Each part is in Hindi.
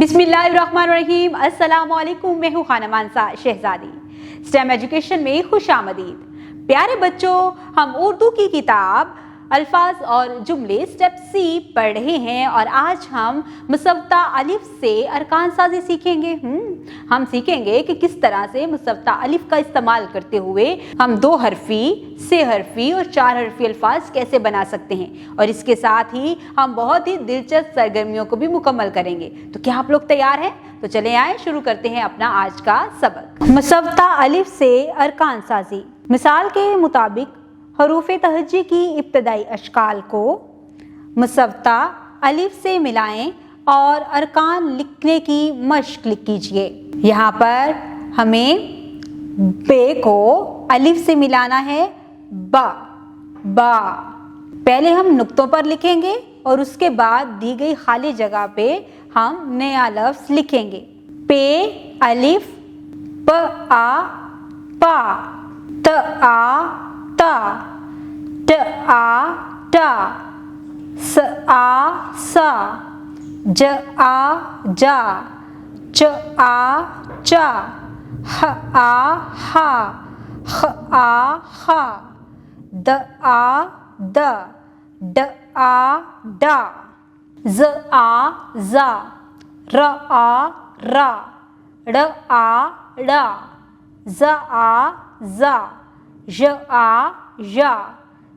बिस्मिल्लाहिर्रहमानिर्रहीम। अस्सलामुअलैकुम। मैं हूँ खाना मानसा शहजादी। स्टेम एजुकेशन में खुश आमदीद। प्यारे बच्चों, हम उर्दू की किताब अल्फाज और जुमले स्टेप सी पढ़ रहे हैं और आज हम मुसव्वता अलिफ से अरकान साजी सीखेंगे। हम सीखेंगे कि किस तरह से मुसव्वता अलिफ का इस्तेमाल करते हुए हम 2 हरफी, 6 हरफी और 4 हरफी अल्फाज कैसे बना सकते हैं और इसके साथ ही हम बहुत ही दिलचस्प सरगर्मियों को भी मुकम्मल करेंगे। तो क्या आप लोग तैयार हैं? तो चले आए शुरू करते हैं अपना आज का सबक। मुसव्वता अलिफ से अरकान साजी। मिसाल के मुताबिक हरूफ तहज्जी की इब्तदाई अशकाल को मुसव्वता अलिफ से मिलाएं और अरकान लिखने की मश्क कीजिए। यहाँ पर हमें बे को अलिफ से मिलाना है बा। पहले हम नुक्तों पर लिखेंगे और उसके बाद दी गई खाली जगह पे हम नया लफ्ज लिखेंगे। पे अलिफ, प आ पा, त आ ता, ट आ टा, स आ सा, ज आ जा, च आ चा, ह आ हा, ख आ खा, द आ द, ड आ डा, ज आ जा, र आ रा, ड़ आ ड़ा, ज आ जा, ž आ जा,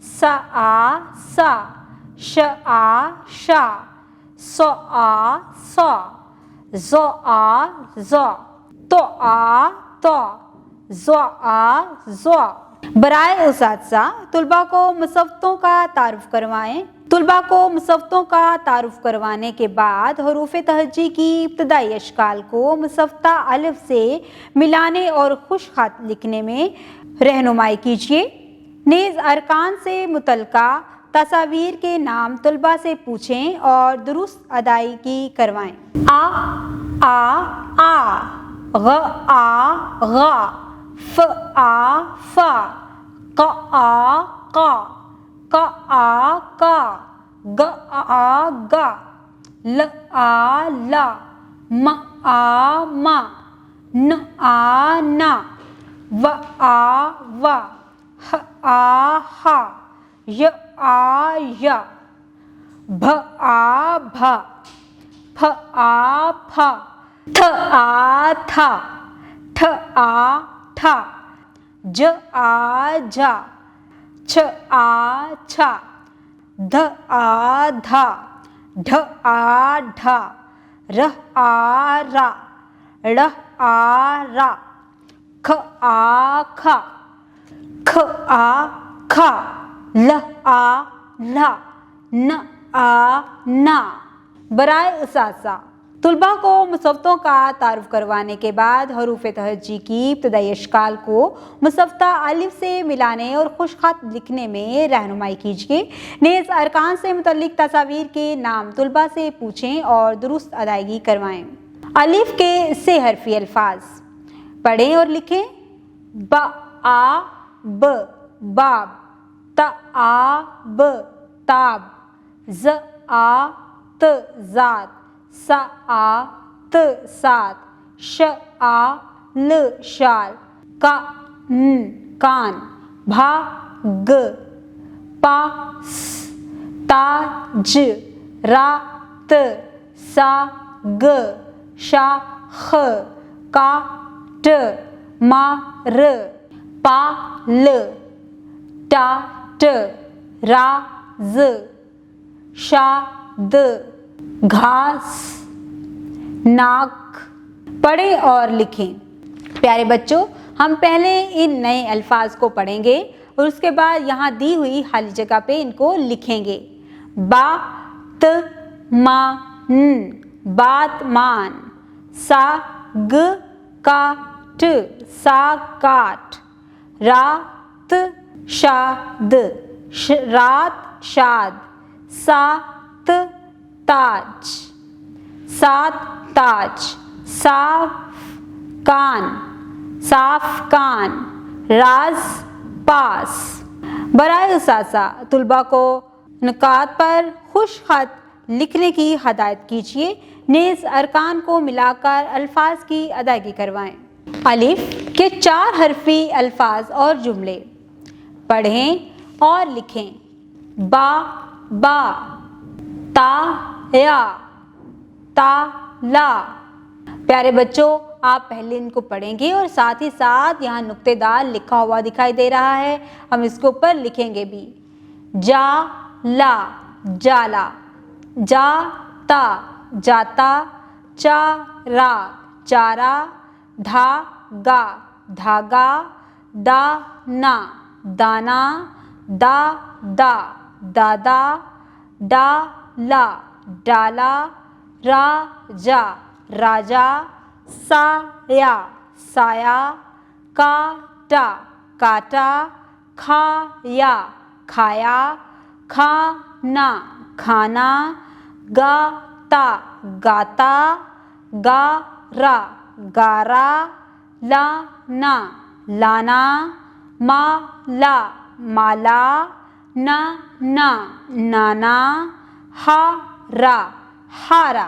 स आ सा, श आ शा, स आ सा, ज आ ज़, तो आ तो, ज़ आ ज़। बराए उसातिज़ा तुलबा को मुसव्वतों का तारुफ करवाएं। तुलबा को मुसव्वतों का तारुफ करवाने के बाद हरूफ तहज्जी की इब्तदाई अशकाल को मुसव्वता अलिफ से मिलाने और खुश खत लिखने में रहनुमाई कीजिए। नेज़ अरकान से मुतल्लिका तस्वीर के नाम तुलबा से पूछें और दुरुस्त अदायगी करवाएं। आ ग आ गा, फ आ फा, क आ का, क आ का, ग आ गा, ल आ ला, म आ मा, न आ ना, व आ वा, ह आ हा, य आ या, भ आ भा, फ आ फा, थ आ था, ठ आ ठा, ज आ जा, छ आ छा, ध आ धा, ढ आ ढा, र आ रा, ड़ आ रा, ख आ खा, ख आ खा, ल आ ला, न आ ना। बराए उसातिज़ा तुलबा को मुसव्वतों का तारुफ करवाने के बाद हरूफ तहज्जी की इब्तदाई अशकाल को मुसव्वता अलिफ से मिलाने और खुश खत लिखने में रहनुमाई कीजिए। नेज़ अरकान से मुतल्लिक तस्वीर के नाम तुलबा से पूछें और दुरुस्त अदायगी करवाएं। अलिफ के 6 हरफी अल्फाज पढ़ें और लिखें। ब आ ब बाब, त आ ब ताब, ज आ त ज़ात, स आ त सात, श आ ल शाल, का न कान, भा ग, पा स, ता ज, रा त, सा ग, शा ख, का ट, मा र, पा ल, टा ट, रा ज, शा द, घास, नाक। पढ़ें और लिखें। प्यारे बच्चों, हम पहले इन नए अल्फाज को पढ़ेंगे और उसके बाद यहाँ दी हुई खाली जगह पे इनको लिखेंगे। बा त मा न, बात मान, सा ग का ट, सा काट, रात शाद, रात शाद, सात ताज, सात ताज, साफ कान, राज पास। बराए उसातिज़ा तुलबा को नुकात पर खुश खत लिखने की हदायत कीजिए। नेज़ अरकान को मिलाकर अल्फाज की अदायगी करवाएं। अलिफ के 4 हरफी अल्फाज और जुमले पढ़ें और लिखें। बा बा, ता या, ता ला। प्यारे बच्चों, आप पहले इनको पढ़ेंगे और साथ ही साथ यहाँ नुक्तेदार लिखा हुआ दिखाई दे रहा है, हम इसके ऊपर लिखेंगे भी। जा ला, जाला, जा ता, जाता, चा रा, चारा, धा गा, धागा, दा ना, दाना, दा दा, दादा, डा ला, डाला, रा जा, राजा, सा या, साया, का टा, काटा, खा या, खाया, खा ना, खाना, गा ता, गाता, गा रा, गारा, ला ना, लाना, मा ला, माला, ना ना, नाना, हा रा, हारा।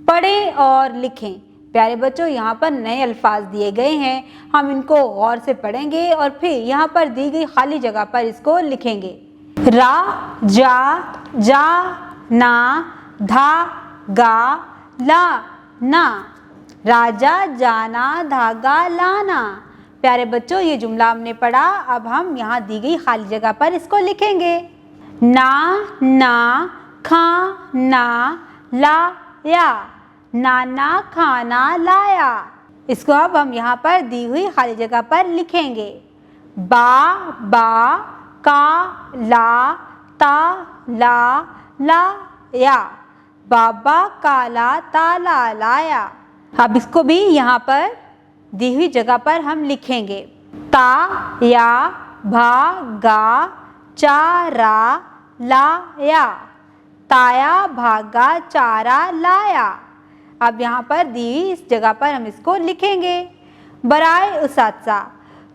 पढ़ें और लिखें। प्यारे बच्चों, यहाँ पर नए अल्फाज दिए गए हैं, हम इनको गौर से पढ़ेंगे और फिर यहाँ पर दी गई खाली जगह पर इसको लिखेंगे। रा जा, जा ना, धा गा, ला ना, राजा, जाना, धागा, लाना। प्यारे बच्चों, ये जुमला हमने पढ़ा। अब हम यहाँ दी गई खाली जगह पर इसको लिखेंगे। ना ना, खा ना, ला या, नाना, खाना, लाया। इसको अब हम यहाँ पर दी हुई खाली जगह पर लिखेंगे। बा बा, का ला, ता ला, ला या, बाबा, काला, ताला, लाया। अब इसको भी यहाँ पर दी हुई जगह पर हम लिखेंगे। ता या, भा गा, चारा, ला या, ताया, भागा, चारा, लाया। अब यहाँ पर दी इस जगह पर हम इसको लिखेंगे। बराए उसात्ज़ा,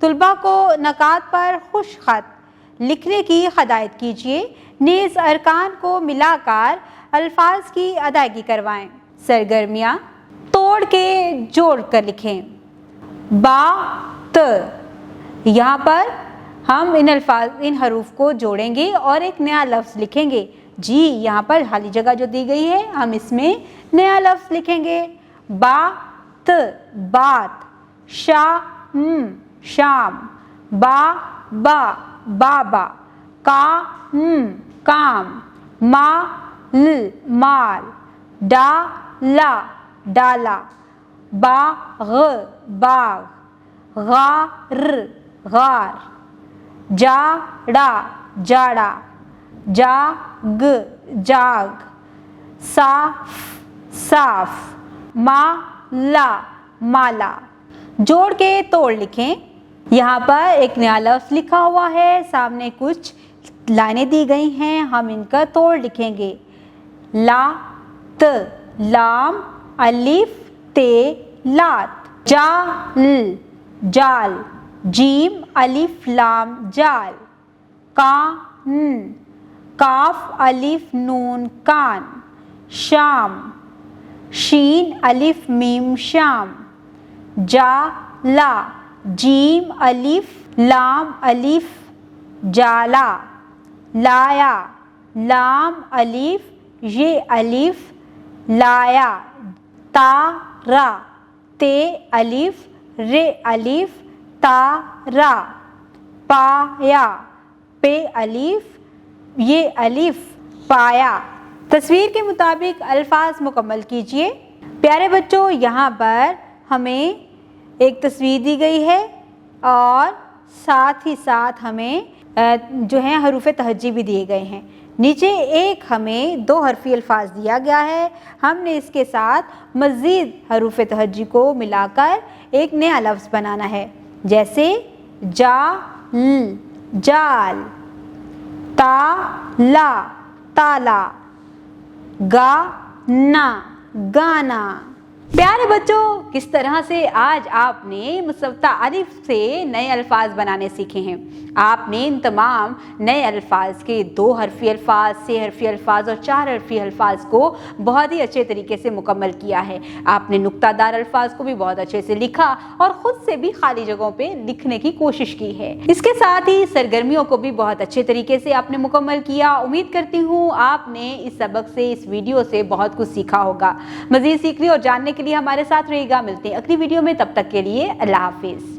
तुलबा को नकात पर खुश खत लिखने की हदायत कीजिए। नेज़ अरकान को मिलाकर अल्फाज की अदायगी करवाएं। सरगर्मियाँ तोड़ के जोड़ कर लिखें। बा त, यहाँ पर हम इन हरूफ को जोड़ेंगे और एक नया लफ्ज़ लिखेंगे। जी, यहाँ पर खाली जगह जो दी गई है, हम इसमें नया लफ्ज़ लिखेंगे। बात बात, शाम, बा बाबा, काम, माल, डाला, बाग, गार, जाड़ा, जाग, साफ, माला। जोड़ के तोड़ लिखें। यहाँ पर एक नया लफ्ज़ लिखा हुआ है, सामने कुछ लाइनें दी गई हैं, हम इनका तोड़ लिखेंगे। लाम, अलिफ, ते, लात, जाल, जीम, अलिफ, लाम, जाल, काफ, अलिफ, नून, कान, शाम, शीन, अलिफ, मीम, शाम, जाला, जीम, अलिफ, लाम, अलिफ, जाला, लाया, लाम, अलिफ, ये अलिफ, लाया, तारा, ते अलिफ, रे अलिफ, तारा, पाया, पे अलिफ, ये अलिफ, पाया। तस्वीर के मुताबिक अल्फाज मुकम्मल कीजिए। प्यारे बच्चों, यहाँ पर हमें एक तस्वीर दी गई है और साथ ही साथ हमें जो है हरूफ तहज्जी भी दिए गए हैं। नीचे एक हमें 2 हरफी अल्फाज दिया गया है, हमने इसके साथ मज़ीद हरूफ तहज्जी को मिलाकर एक नया लफ्ज़ बनाना है। जैसे जाल, ताला, गाना, प्यारे बच्चों, किस तरह से आज आपने मुसव्वता अलिफ से नए अल्फाज बनाने सीखे हैं। आपने इन तमाम नए अल्फाज के 2 हरफी अल्फाज, 6 हरफी अल्फाज और 4 हरफी अल्फाज को बहुत ही अच्छे तरीके से मुकम्मल किया है। आपने नुक्तादार अल्फाज को भी बहुत अच्छे से लिखा और खुद से भी खाली जगहों पे लिखने की कोशिश की है। इसके साथ ही सरगर्मियों को भी बहुत अच्छे तरीके से आपने मुकम्मल किया। उम्मीद करती हूँ आपने इस सबक से, इस वीडियो से बहुत कुछ सीखा होगा। मज़ीद सीखने और जानने के लिए हमारे साथ रहिएगा। मिलते हैं अगली वीडियो में, तब तक के लिए अल्लाह हाफिज़।